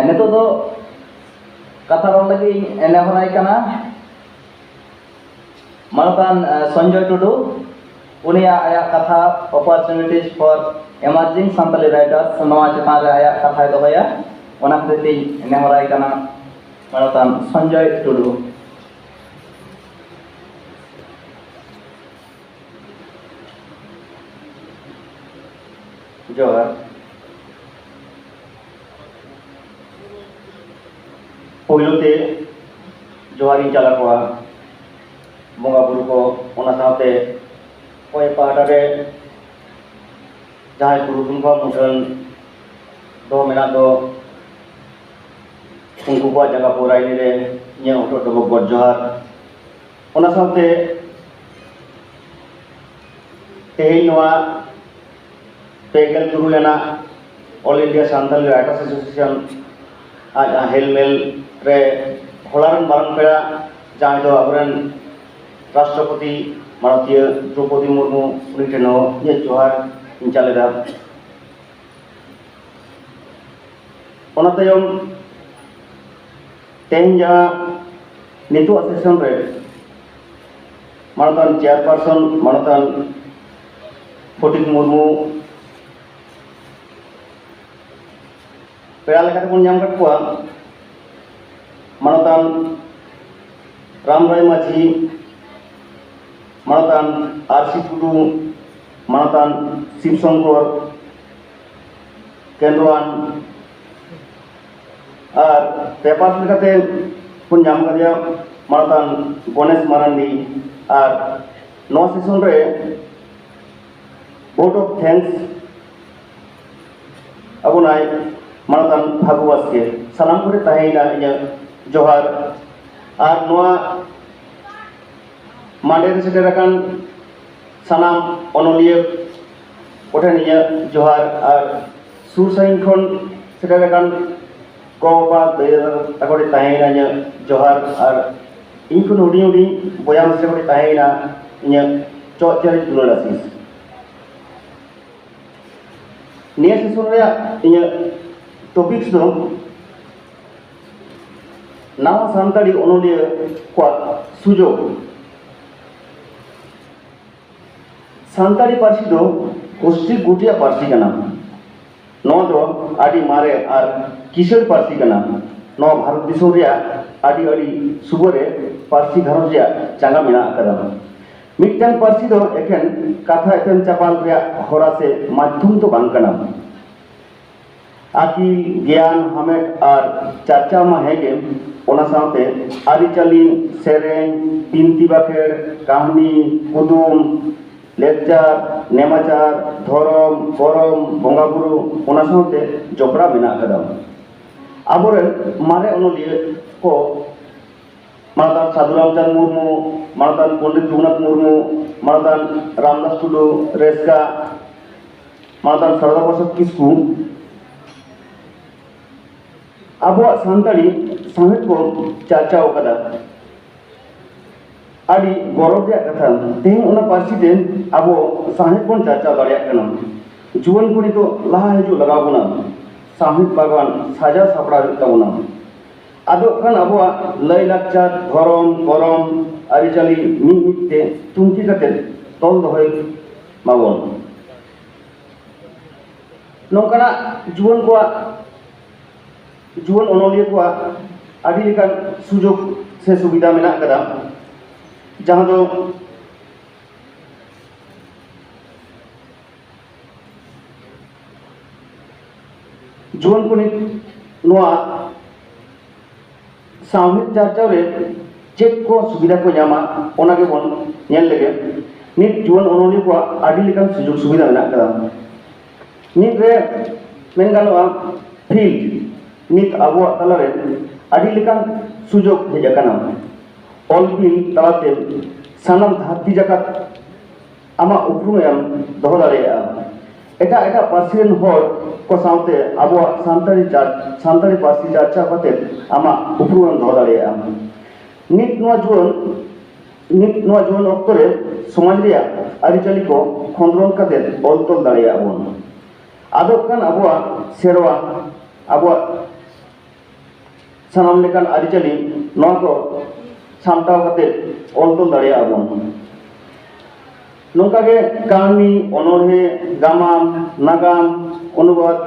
Nitu do kata rol lagi ene horai kana Manatan Sanjoy Tudu unia aya kata opportunities for emerging Santali writers noa chetan re aya katha dohoya ona khati ene horai kana Manatan Sanjoy Tudu Johar Poilote Johari Chalakwa Bunga buru ko ona saate koy pahata re jahay buru ko mudan do mena do unku ko jaga purai ni re nye oto do god johar ona saate tehi noa pegel turu lena All India Santal Writers Association aja helmel re holaran barang pera jahay do aburan राष्ट्रपति भारतीय द्रौपदी मुर्मू उन्हीं टेनो ये जोहार इंचालेदा ओनातयम तेन जा Nitu assassin रे मानतान chairperson मानतान फटिक मुर्मू पेड़ा लेकाते बन नाम कट कोआ मानतान रामराय माझी Manatan Arsi Tudu, Manatan Sipsongkor, Kenruan, और पेपर लेकाते पुन जाम करिया Manatan Gonesh Marandi और नो सेशन रे vote of thanks अबो नाय Manatan Bhagwas के सलाम करे ताहेना इन्या जोहार और नोआ मांडेर सेटेराकान सनाम ओनोलिया कोठेनिया जोहार और सुरसाइन खन सेटेराकान गोबा तकोरे ताहेना जोहार और इनको उडी उडी बयाम से कोरे ताहेना इन्या चौचरी दुलासिस निया सेसन रे इन्या टॉपिक्स दो नावा सांताड़ी ओनोलिया को सुजोग सांताड़ी पार्सी दो गोष्ठी गुटिया पार्सी का नाम नौ दो आदि मारे और किशोर पार्सी का नाम नौ भारत दिसों रिया आदि आदि सुबह पार्सी घरों रिया चांगा मिना करम मिट्टन पार्सी दो एकेन कथा एकेन चापाल रिया होरा से माध्यम तो बांग का नाम आकी ज्ञान हमें और चर्चा में है के ओना साथे आदि चली सेरें बिनती बाखेर कहानी कुदुम लेक्चर नेमाचार धरम करम बंगाबुरु ओना साथे जोपड़ा बिना कदम आबोरेन मारे ओनोलिया को मानतान साधुरामचंद्र मुर्मू मानतान पंडित रघुनाथ मुर्मू मानतान रामदास टुडू रेस्का मानतान सरदा प्रसाद किस्कू आबो सांताड़ी साहित्य को चर्चा कदा आदि गौरव कथा तेहन ओना पार्सी ते आबो साहित्य बन चर्चा दाड़िया कना जुवन को तो लहा हजू लगा बोना साहित्य बागान साजा सापड़ा ताबोना आदो खान आबो लय लाक्चार धरम करम आरिचाली मिते तुमकी कते तल दहय माबोन नोकना जुवन को जुवन ओनोलिया को आदि लेकान सुजोग से सुविधा मेना कदा जहाँ दो जुवन को नोआ सामूहिक चर्चा रे चेक को सुविधा को जामा ओना के बन नेल लेगे नित जुवन ओनोलिया को आदि लेकान सुजोग सुविधा मेना कदा नित रे मेन गानोआ फील्ड नित आबो तलारे आदि लेकान सुजोग हेज काना ऑलबिल तलाते सानाम धारती जाकात आमा उपरुम एम दहो दाड़ेया एटा एटा पार्सियन होर को सावते आबो सांताड़ी पार्सी चर्चा कते आमा उपरुम एम दहो दाड़ेया नित नोआ जुवन अक्तरे समाज रिया आरिचाली को खंद्रन कते ऑल तल दाड़ेया बोन आदो कान आबो सेरवा आबो sanam lekan arizali noa ko samtaw kate ol tol daᱲᱮᱭᱟᱜᱼᱟ ᱵᱚᱱ nongka ge kahani onolhe gamam nagam onubad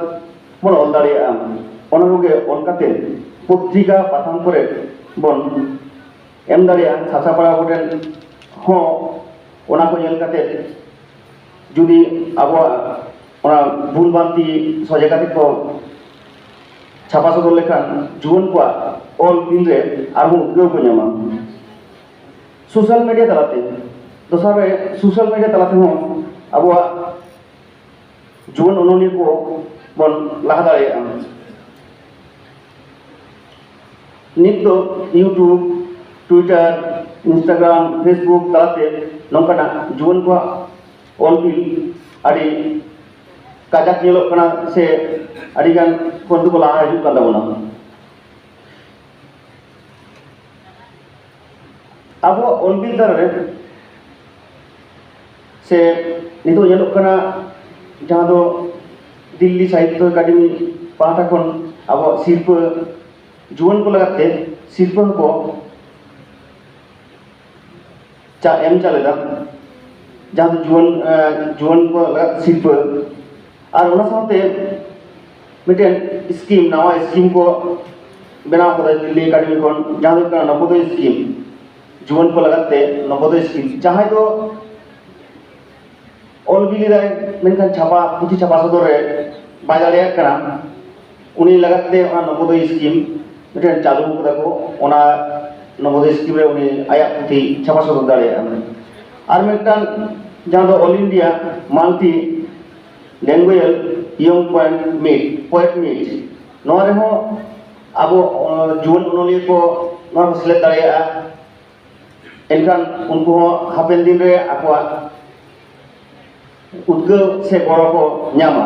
bon ol daᱲᱮᱭᱟᱜᱼᱟ ona koge ol kate potrika patham kore bon em daᱲᱮᱭᱟᱜᱼᱟ sasapara koten ho ona ko nyel kate judi abo ona bhul banti soje kate ko छापा सदर लेखान जुवन को all bill रे आरहु उद्योग को ᱧᱟᱢᱟ social media तलाते दोसार रे social media तलाते हो अब जुवन अनोनी को बन लाहा दाड़ेया नित दो यूट्यूब ट्विटर इंस्टाग्राम फेसबुक तलाते नोंकाना जुवन को ऑल बिल आदि काजाक ᱧᱮᱞᱚᱜ ᱠᱟᱱᱟ ᱥᱮ ᱟᱹᱰᱤ ᱜᱟᱱ ᱠᱚᱱᱴᱩ ᱠᱚ ᱞᱟᱦᱟ ᱦᱤᱡᱩᱜ ᱠᱟᱱ ᱛᱟᱵᱚᱱᱟ ᱟᱵᱚ ᱚᱞᱵᱤᱞ ᱫᱟᱨᱮ ᱥᱮ ᱱᱤᱛᱚᱜ ᱧᱮᱞᱚᱜ ᱠᱟᱱᱟ ᱡᱟᱦᱟᱸ ᱫᱚ दिल्ली साहित्य एकाडेमी पाहटा खन अब शिल्प जुवन को लगाते शिल्प को चा एम चलेदा जहाँ जुवन जुवन को लगा शिल्प और उना साथे मिटेन स्कीम नवा स्कीम को बनाव कदा दिल्ली एकाडेमी खन जहाँ दो का नवोदय स्कीम जुवन को लगाते नवोदय स्कीम जहाँ तो ऑल बिली रे मेनखान छापा पुथि छापा सदर रे बाय दाड़ेयाग कना उनी लगाते ओना नवोदय स्कीम मिटेन चालू कदा को ओना नवोदय स्कीम रे उनी आया पुथि छापा सदर दाड़ेया और मेनखान जहाँ दो all India multi language young poet meet नोआ रे हो अब जुवन अनोलिया को नोआ को सेलेक्ट दाड़ेया एनखान उनको हापेन दिन रे आकवा उद्गव से गड़ो को ᱧᱟᱢᱟ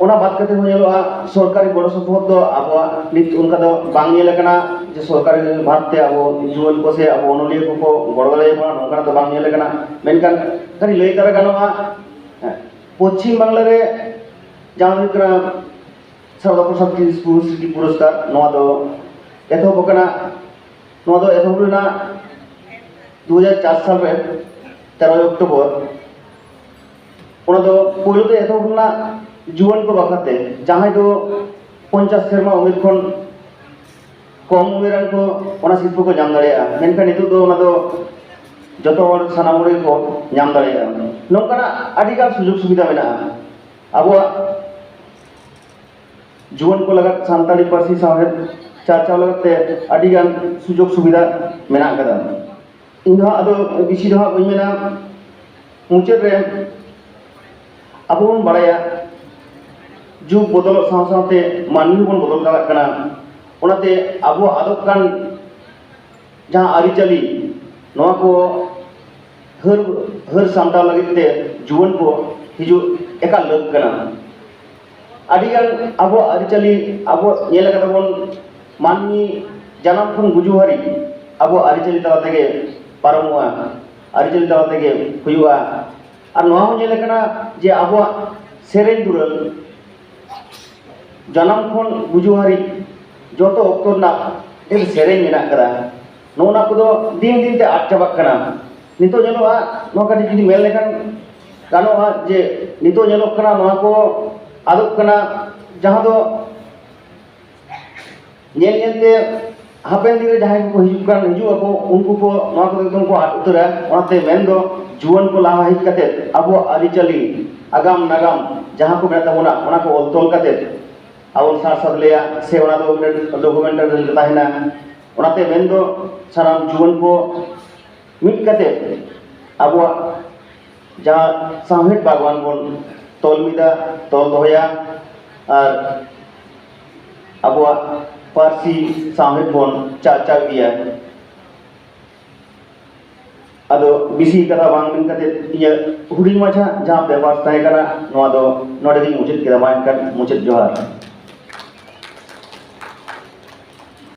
ओना बात करते हुए सरकारी गड़ो सपोहद दो अब नित उनका दो बांग ᱧᱮᱞ ᱟᱠᱟᱱᱟ जे सरकारी भागते अब जुवन को से अब अनोलिया को गड़ो दाड़ेया नोंका दो बांग ᱧᱮᱞ ᱟᱠᱟᱱᱟ मेनखान खाली लई तारा गानोआ पश्चिम बांगला रे जहाँ हुई सारदा प्रसाद स्मृति पुरस्कार नोआ दो एथोब कना नोआ दो एथोब रेना 2004 साल रे 13 अक्टूबर ओना दो पहिलो तो एथोब रेना जुवन को बाखाते जहाँ दो 50 सेरमा उमेर खन कम उमेरान को ओना शिल्प को ᱧᱟᱢ दाड़ेया मेनखान नितो दो ओना दो जतो हर सानाम रे को ᱧᱟᱢ दाड़ेया नोंकाना आदि गान सुजुग सुविधा मेना आबो जुवन को लगा सानताली पार्सी साहेब चाचा लगते आदि गान सुजुग सुविधा मेना कदा इन अदो बिसी दो बई मेना मुचाद रे आबो बन बाड़ाया जुग बदल साव सावते मानवी बन बदल दाड़ा कना ओनाते आबो आदब कान जहाँ आरिचाली नोआ को हर सामटा लगते जुवन को हिजु एका लग कना आदिगान अब आरिचाली अब ᱧᱮᱞ ᱠᱟᱫᱟ ᱵᱚᱱ मानवी जानाम खन गुजु हारि अब आरिचाली तला तेगे पारमोआ आरिचाली तला तेगे हुयुआ और नोआ हो ᱧᱮᱞ कना जे अब सेरेन दुरल जानाम खन गुजु हारि जतो अक्तो ना ए सेरेन मेना कदा नोना को दिन दिन ते आट चाबाक कना नितो ᱧᱮᱞᱚᱜᱼᱟ ᱱᱚᱣᱟ ᱠᱟᱹᱴᱤᱡ ᱡᱩᱫᱤ ᱢᱮᱱ ᱞᱮᱠᱷᱟन ᱜᱟᱱᱚᱜᱼᱟ ᱡᱮ ᱱᱤᱛᱚᱜ ᱧᱮᱞᱚᱜ ᱠᱟᱱᱟ ᱱᱚᱣᱟ ᱠᱚ ᱟᱫᱚᱜ ᱠᱟᱱᱟ ᱡᱟᱦᱟᱸ ᱫᱚ ᱧᱮᱞ ᱧᱮᱞᱛᱮ ᱦᱟᱯᱮᱱ ᱫᱤᱱ ᱨᱮ ᱡᱟᱦᱟᱸᱭ ᱠᱚ ᱦᱤᱡᱩᱜ ᱟᱠᱚ ᱩᱱᱠᱩ ᱠᱚ ᱱᱚᱣᱟ ᱠᱚ ᱮᱠᱫᱚᱢ ᱠᱚ ᱟᱫ ᱩᱛᱟᱹᱨᱟ ᱚᱱᱟᱛᱮ ᱢᱮᱱ ᱫᱚ ᱡᱩᱣᱟᱹᱱ ᱠᱚ ᱞᱟᱦᱟ ᱦᱮᱡ ᱠᱟᱛᱮ ᱟᱵᱚᱣᱟᱜ ᱟᱹᱨᱤᱪᱟᱹᱞᱤ ᱟᱜᱟᱢ ᱱᱟᱜᱟᱢ ᱡᱟᱦᱟᱸ ᱠᱚ ᱢᱮᱱᱟᱜ ᱛᱟᱵᱚᱱᱟ ᱚᱱᱟ ᱠᱚ ᱚᱞ ᱛᱚᱞ ᱠᱟᱛᱮ ᱟᱵᱚ ᱥᱟᱨ ᱥᱟᱫᱞᱮᱭᱟ ᱥᱮ ᱚᱱᱟ ᱫᱚ ᱰᱚᱠᱩᱢᱮᱱᱴᱟᱨᱤ ᱨᱮ ᱛᱟᱦᱮᱱᱟ ᱚᱱᱟᱛᱮ ᱢᱮᱱ ᱫᱚ ᱥᱟᱱᱟᱢ ᱡᱩᱣᱟᱹᱱ को मिट कते अब जहाँ साहेद बागवान बन तोल मिदा तोल दोहया और अब पार्सी साहेद बन चाचा दिया अदो बिसी कथा बांग मिन कते ये हुडी माछा जहाँ व्यवस्था है करा नोआ दो नोडे दी मुचित केदा मान कर मुचित जोहार